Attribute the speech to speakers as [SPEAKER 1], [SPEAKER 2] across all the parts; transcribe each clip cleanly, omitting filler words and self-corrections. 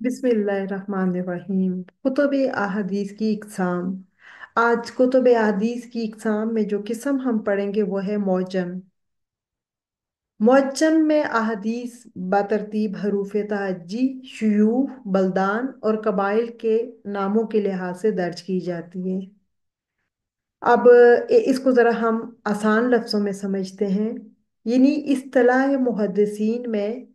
[SPEAKER 1] बिस्मिल्लाहिर्रहमानिर्रहीम। कुतुब अहादीस की इकसाम। आज कुतुब अहादीस की इकसाम में जो किस्म हम पढ़ेंगे वो है मौजम। मौजम में अहादीस बतरतीब हरूफ तहज्जी, शुयूख, बल्दान और कबाइल के नामों के लिहाज से दर्ज की जाती है। अब इसको ज़रा हम आसान लफ्ज़ों में समझते हैं। यानी इस्तिलाह मुहद्दिसीन में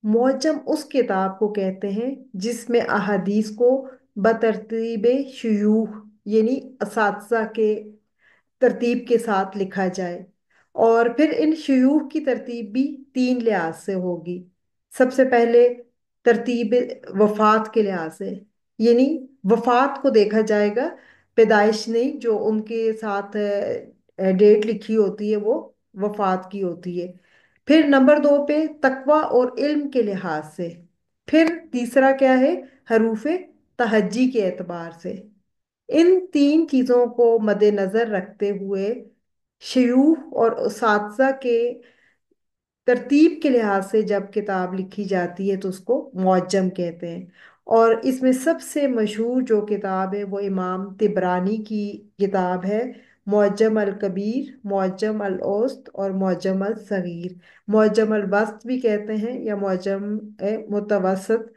[SPEAKER 1] मुअज्जम उस किताब को कहते हैं जिसमें अहादीस को बतरतीब शुयूख यानी असातिज़ा के तरतीब के साथ लिखा जाए। और फिर इन शुयूख की तरतीब भी तीन लिहाज से होगी। सबसे पहले तरतीब वफात के लिहाज से, यानी वफात को देखा जाएगा, पैदाइश नहीं, जो उनके साथ डेट लिखी होती है वो वफात की होती है। फिर नंबर दो पे तकवा और इल्म के लिहाज से। फिर तीसरा क्या है, हरूफे तहज्जी के एतबार से। इन तीन चीजों को मद्देनजर रखते हुए शयूख और उसात्ज़ा के तरतीब के लिहाज से जब किताब लिखी जाती है तो उसको मुअज्जम कहते हैं। और इसमें सबसे मशहूर जो किताब है वो इमाम तिबरानी की किताब है, मुअज्जम अल कबीर, मुअज्जम अल औसत और मुअज्जम अल सगीर। मुअज्जम अल वसत भी कहते हैं या मुअज्जम मुतवसत।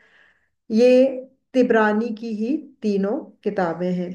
[SPEAKER 1] ये तिबरानी की ही तीनों किताबें हैं।